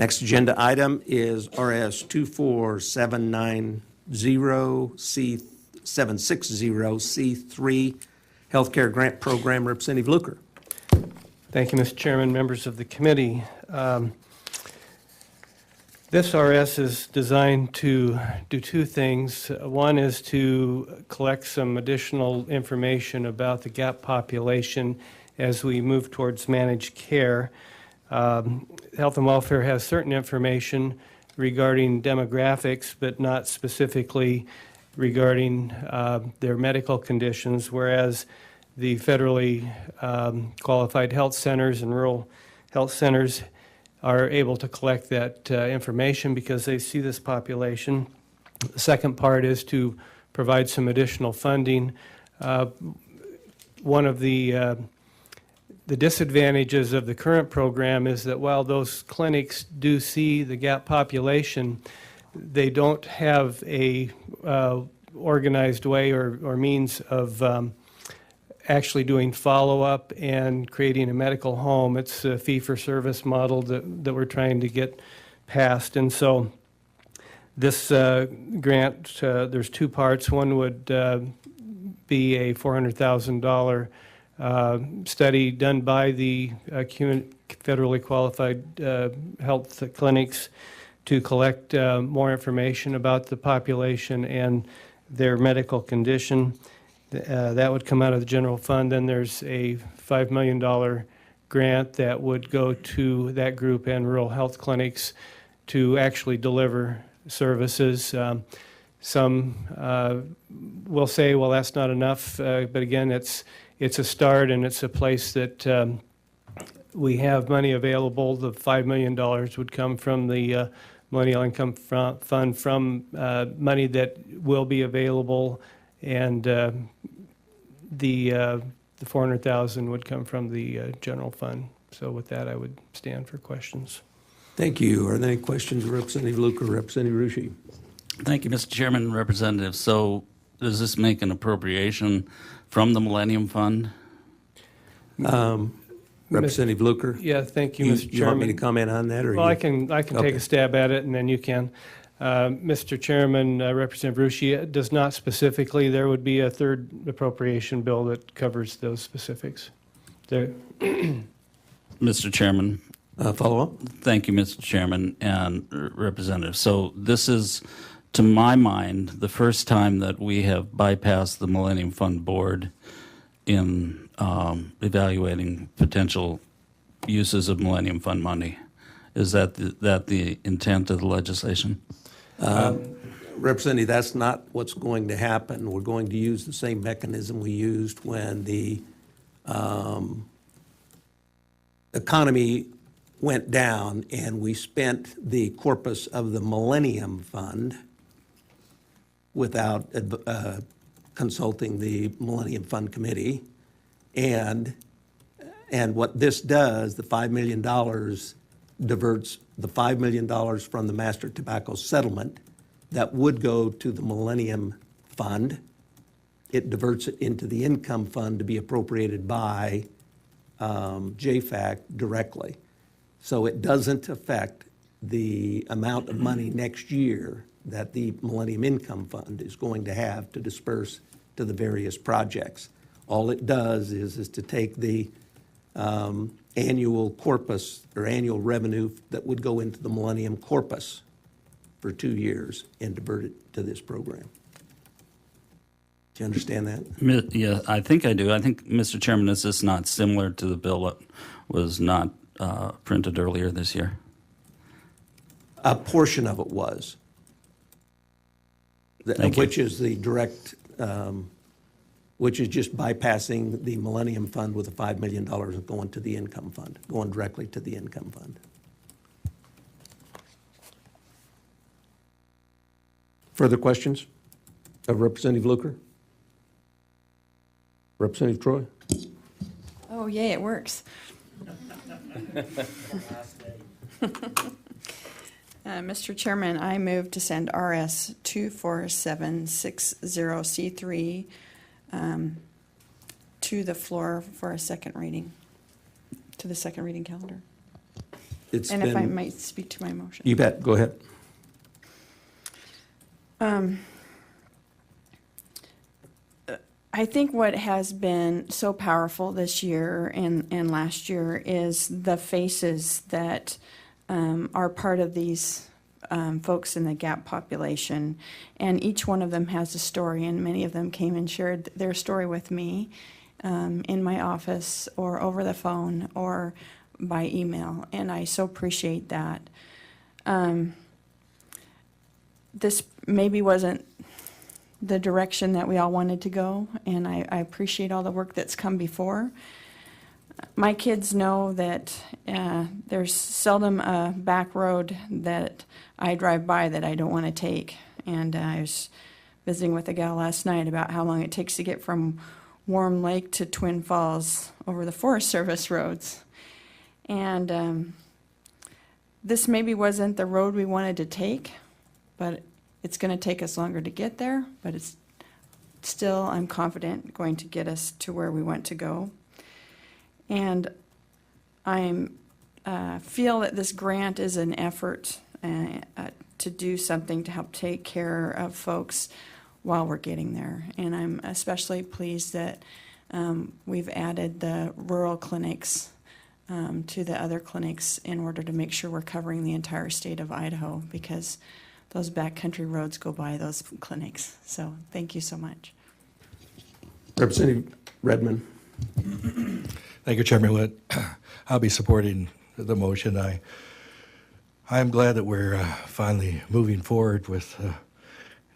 Next agenda item is RS24760C3 Healthcare Grant Program. Representative Luker. Thank you, Mr. Chairman, members of the committee. This RS is designed to do two things. One is to collect some additional information about the GAP population as we move towards managed care. Health and Welfare has certain information regarding demographics, but not specifically regarding their medical conditions, whereas the federally qualified health centers and rural health centers are able to collect that information because they see this population. The second part is to provide some additional funding. One of the disadvantages of the current program is that while those clinics do see the GAP population, they don't have a organized way or means of actually doing follow-up and creating a medical home. It's a fee-for-service model that we're trying to get passed. And so this grant, there's two parts. One would be a $400,000 study done by the federally qualified health clinics to collect more information about the population and their medical condition. That would come out of the general fund. Then there's a $5 million grant that would go to that group and rural health clinics to actually deliver services. Some will say, well, that's not enough, but again, it's a start and it's a place that we have money available. The $5 million would come from the Millennial Income Fund from money that will be available, and the $400,000 would come from the general fund. So with that, I would stand for questions. Thank you. Are there any questions, Representative Luker, Representative Rushi? Thank you, Mr. Chairman and Representative. So does this make an appropriation from the Millennium Fund? Representative Luker? Yeah, thank you, Mr. Chairman. You want me to comment on that? Or well, I can take a stab at it, and then you can. Mr. Chairman, Representative Rushi, does not specifically. There would be a third appropriation bill that covers those specifics. Mr. Chairman. Follow up? Thank you, Mr. Chairman and Representative. So this is, to my mind, the first time that we have bypassed the Millennium Fund Board in evaluating potential uses of Millennium Fund money. Is that the intent of the legislation? Representative, that's not what's going to happen. We're going to use the same mechanism we used when the economy went down and we spent the corpus of the Millennium Fund without consulting the Millennium Fund Committee. And what this does, the $5 million diverts the $5 million from the Master Tobacco Settlement that would go to the Millennium Fund. It diverts it into the Income Fund to be appropriated by JFAC directly. So it doesn't affect the amount of money next year that the Millennium Income Fund is going to have to disperse to the various projects. All it does is to take the annual corpus or annual revenue that would go into the Millennium Corpus for 2 years and divert it to this program. Do you understand that? Yeah, I think I do. I think, Mr. Chairman, is this not similar to the bill that was not printed earlier this year? A portion of it was, which is the direct, which is just bypassing the Millennium Fund with the $5 million and going to the Income Fund, going directly to the Income Fund. Further questions of Representative Luker? Representative Troy? Oh, yay, it works. Mr. Chairman, I move to send RS24760C3 to the floor for a second reading, to the second reading calendar. it's And if I been, might speak to my motion. you bet, go ahead. I think what has been so powerful this year and last year is the faces that are part of these folks in the GAP population. And each one of them has a story, and many of them came and shared their story with me in my office or over the phone or by email. And I so appreciate that. This maybe wasn't the direction that we all wanted to go, and I appreciate all the work that's come before. My kids know that there's seldom a back road that I drive by that I don't want to take. And I was visiting with a gal last night about how long it takes to get from Warm Lake to Twin Falls over the Forest Service roads. And this maybe wasn't the road we wanted to take, but it's going to take us longer to get there, but it's still, I'm confident, going to get us to where we want to go. And I feel that this grant is an effort to do something to help take care of folks while we're getting there. And I'm especially pleased that we've added the rural clinics to the other clinics in order to make sure we're covering the entire state of Idaho, because those backcountry roads go by those clinics. So thank you so much. Representative Redmond. Thank you, Chairman Witt. I'll be supporting the motion. I'm glad that we're finally moving forward with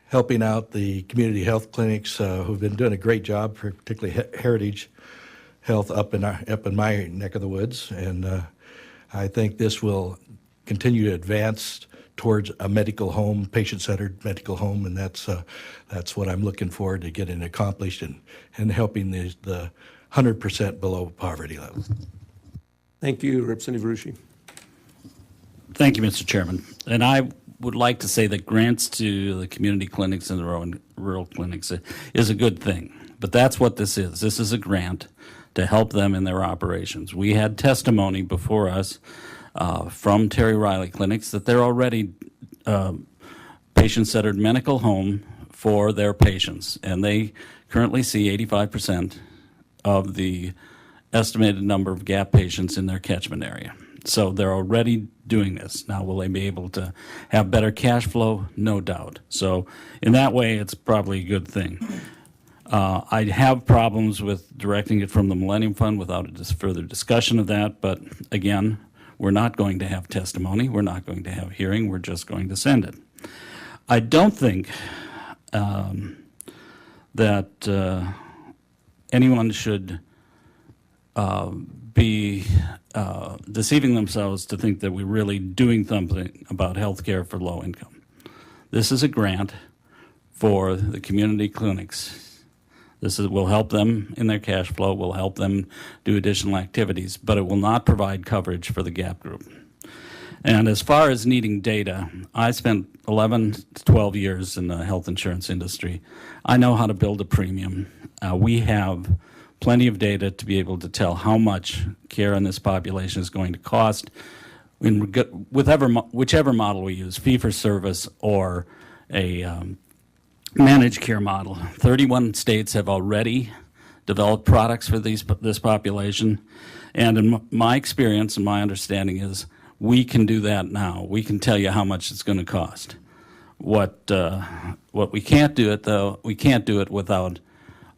helping out the community health clinics who've been doing a great job, particularly Heritage Health up in my neck of the woods. And I think this will continue to advance towards a medical home, patient-centered medical home, and that's what I'm looking forward to getting accomplished and helping the 100% below poverty level. Thank you, Representative Rushi. Thank you, Mr. Chairman. And I would like to say that grants to the community clinics and the rural clinics is a good thing. But that's what this is. This is a grant to help them in their operations. We had testimony before us from Terry Riley Clinics that they're already patient-centered medical home for their patients. And they currently see 85% of the estimated number of GAP patients in their catchment area. So they're already doing this. Now, will they be able to have better cash flow? No doubt. So in that way, it's probably a good thing. I have problems with directing it from the Millennium Fund without a further discussion of that. But again, we're not going to have testimony. We're not going to have hearing. We're just going to send it. I don't think that anyone should be deceiving themselves to think that we're really doing something about health care for low income. This is a grant for the community clinics. This will help them in their cash flow, will help them do additional activities, but it will not provide coverage for the GAP group. And as far as needing data, I spent 11 to 12 years in the health insurance industry. I know how to build a premium. We have plenty of data to be able to tell how much care in this population is going to cost, whichever model we use, fee-for-service or a managed care model. 31 states have already developed products for this population, and in my experience and my understanding is we can do that now. We can tell you how much it's going to cost. What we can't do it, though, we can't do it without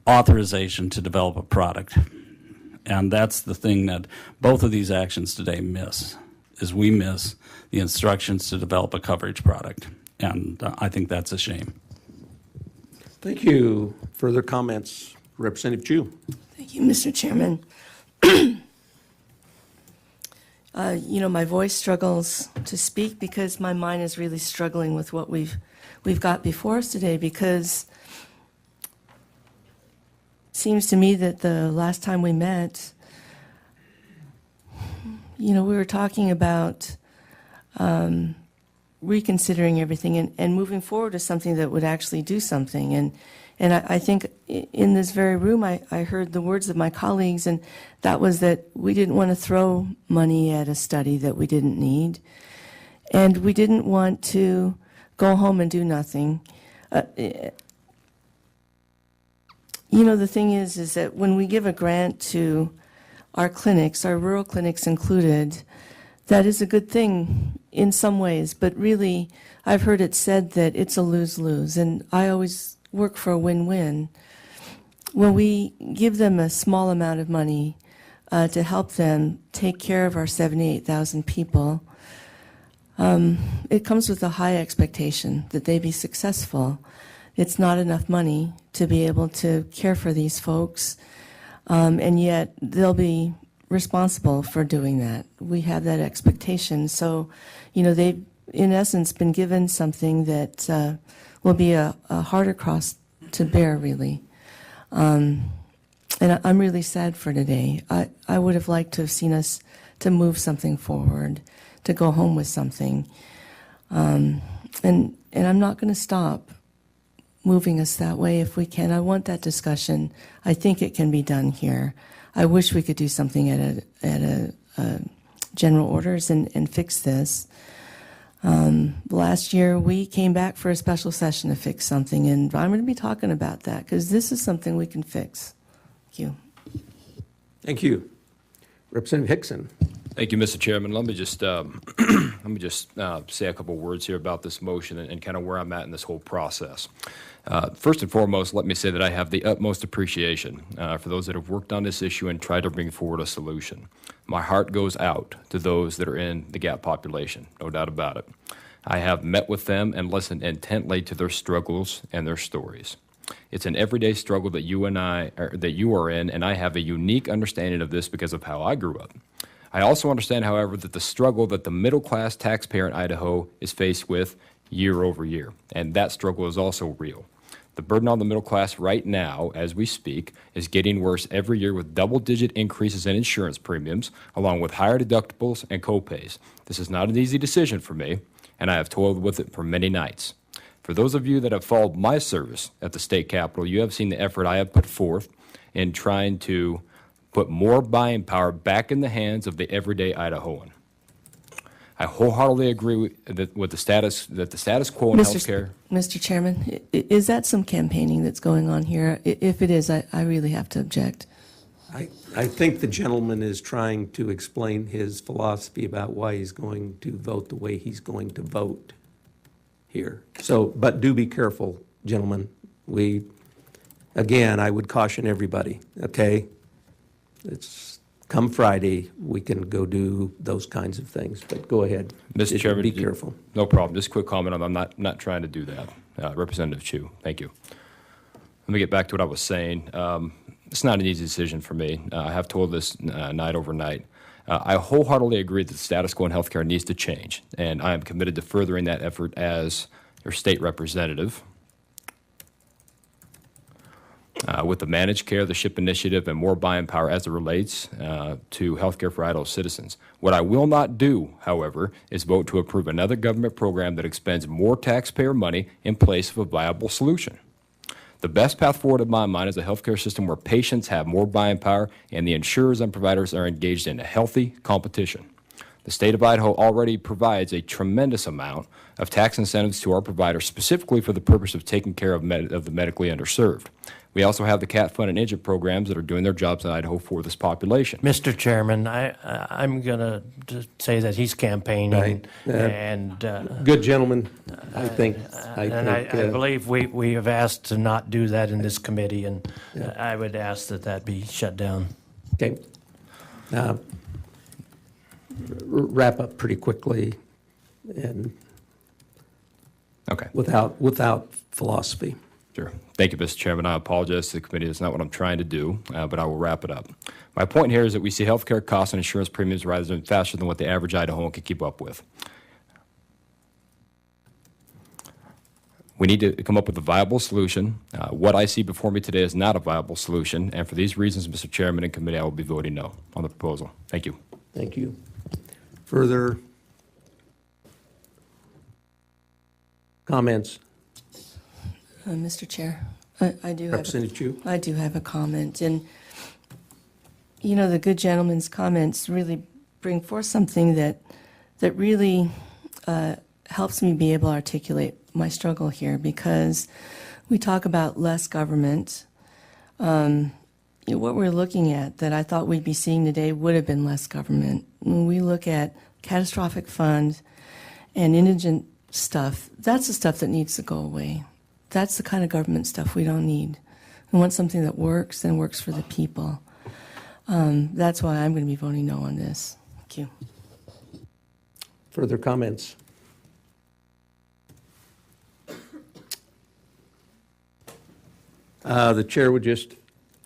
authorization to develop a product. And that's the thing that both of these actions today miss, is we miss the instructions to develop a coverage product. And I think that's a shame. Thank you. Further comments? Representative Chu. Thank you, Mr. Chairman. My voice struggles to speak because my mind is really struggling with what we've got before us today, because it seems to me that the last time we met, we were talking about reconsidering everything and moving forward to something that would actually do something. And I think in this very room, I heard the words of my colleagues, and that was that we didn't want to throw money at a study that we didn't need, and we didn't want to go home and do nothing. You know, the thing is that when we give a grant to our clinics, our rural clinics included, that is a good thing in some ways, but really, I've heard it said that it's a lose-lose, and I always work for a win-win. When we give them a small amount of money to help them take care of our 78,000 people, it comes with a high expectation that they be successful. It's not enough money to be able to care for these folks, and yet they'll be responsible for doing that. We have that expectation. So, you know, they've, in essence, been given something that will be a harder cross to bear, really. And I'm really sad for today. I would have liked to have seen us to move something forward, to go home with something. And I'm not going to stop moving us that way if we can. I want that discussion. I think it can be done here. I wish we could do something at a general orders and fix this. Last year, we came back for a special session to fix something, and I'm going to be talking about that because this is something we can fix. Thank you. Thank you. Representative Hickson. Thank you, Mr. Chairman. Let me just say a couple words here about this motion and kind of where I'm at in this whole process. First and foremost, let me say that I have the utmost appreciation for those that have worked on this issue and tried to bring forward a solution. My heart goes out to those that are in the GAP population, no doubt about it. I have met with them and listened intently to their struggles and their stories. It's an everyday struggle that you are in, and I have a unique understanding of this because of how I grew up. I also understand, however, that the struggle that the middle-class taxpayer in Idaho is faced with year over year, and that struggle is also real. The burden on the middle class right now, as we speak, is getting worse every year with double-digit increases in insurance premiums, along with higher deductibles and copays. This is not an easy decision for me, and I have toiled with it for many nights. For those of you that have followed my service at the state capitol, you have seen the effort I have put forth in trying to put more buying power back in the hands of the everyday Idahoan. I wholeheartedly agree with the status quo in healthcare. Mr. Chairman, is that some campaigning that's going on here? If it is, I really have to object. I think the gentleman is trying to explain his philosophy about why he's going to vote the way he's going to vote here. So, but do be careful, gentlemen. Again, I would caution everybody, okay? It's come Friday, we can go do those kinds of things, but go ahead. Mr. Just Chairman, be careful. No problem. Just a quick comment. I'm not trying to do that. Representative Chu, thank you. Let me get back to what I was saying. It's not an easy decision for me. I have told this night over night. I wholeheartedly agree that the status quo in healthcare needs to change, and I am committed to furthering that effort as your state representative. With the managed care, the SHIP initiative, and more buying power as it relates to healthcare for Idaho citizens. What I will not do, however, is vote to approve another government program that expends more taxpayer money in place of a viable solution. The best path forward in my mind is a healthcare system where patients have more buying power and the insurers and providers are engaged in a healthy competition. The state of Idaho already provides a tremendous amount of tax incentives to our providers, specifically for the purpose of taking care of the medically underserved. We also have the CAT Fund and INJIT programs that are doing their jobs in Idaho for this population. Mr. Chairman, I'm going to say that he's campaigning. Right. And Good gentleman, I think. I believe we have asked to not do that in this committee, and I would ask that be shut down. Okay. Wrap up pretty quickly and Okay. without philosophy. Sure. Thank you, Mr. Chairman. I apologize to the committee. That's not what I'm trying to do, but I will wrap it up. My point here is that we see healthcare costs and insurance premiums rising faster than what the average Idahoan can keep up with. We need to come up with a viable solution. What I see before me today is not a viable solution, and for these reasons, Mr. Chairman and committee, I will be voting no on the proposal. Thank you. Thank you. Further Comments? Mr. Chair, I do have, Representative Chu? I do have a comment. And, you know, the good gentleman's comments really bring forth something that really helps me be able to articulate my struggle here, because we talk about less government. You know, what we're looking at that I thought we'd be seeing today would have been less government. When we look at catastrophic fund and indigent stuff, that's the stuff that needs to go away. That's the kind of government stuff we don't need. We want something that works and works for the people. That's why I'm going to be voting no on this. Thank you. Further comments? The chair would just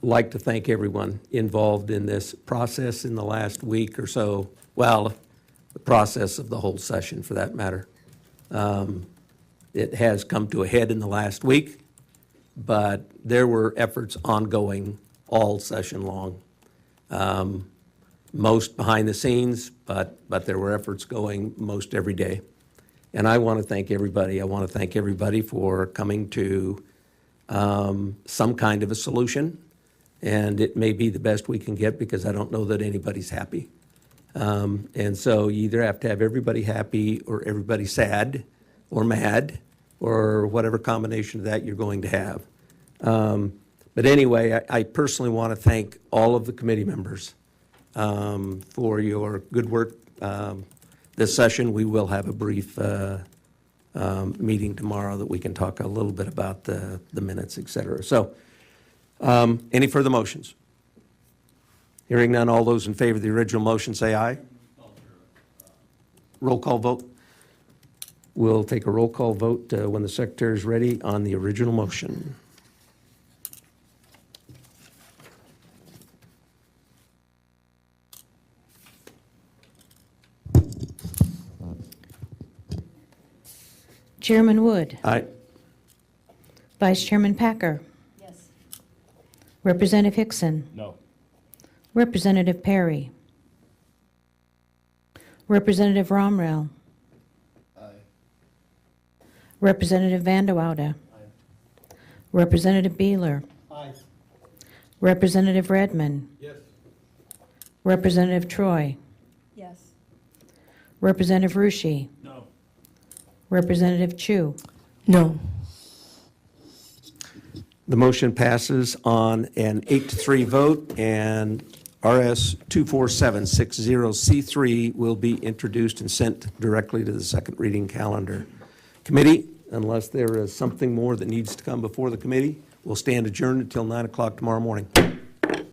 like to thank everyone involved in this process in the last week or so. Well, the process of the whole session, for that matter. It has come to a head in the last week, but there were efforts ongoing all session long. Most behind the scenes, but there were efforts going most every day. And I want to thank everybody. I want to thank everybody for coming to some kind of a solution. And it may be the best we can get, because I don't know that anybody's happy. And so you either have to have everybody happy or everybody sad or mad or whatever combination of that you're going to have. But anyway, I personally want to thank all of the committee members for your good work this session. We will have a brief meeting tomorrow that we can talk a little bit about the minutes, et cetera. So any further motions? Hearing none, all those in favor of the original motion say aye. Roll call vote. We'll take a roll call vote when the secretary is ready on the original motion. Chairman Wood. Aye. Vice Chairman Packer. Yes. Representative Hickson. No. Representative Perry. Representative Romrell. Representative Vandewoude. Representative Beeler. Representative Redmond. Yes. Representative Troy. Yes. Representative Rushi. No. Representative Chu. No. The motion passes on an 8-3 vote, and RS24760C3 will be introduced and sent directly to the second reading calendar. Committee, unless there is something more that needs to come before the committee, will stand adjourned until 9 o'clock tomorrow morning.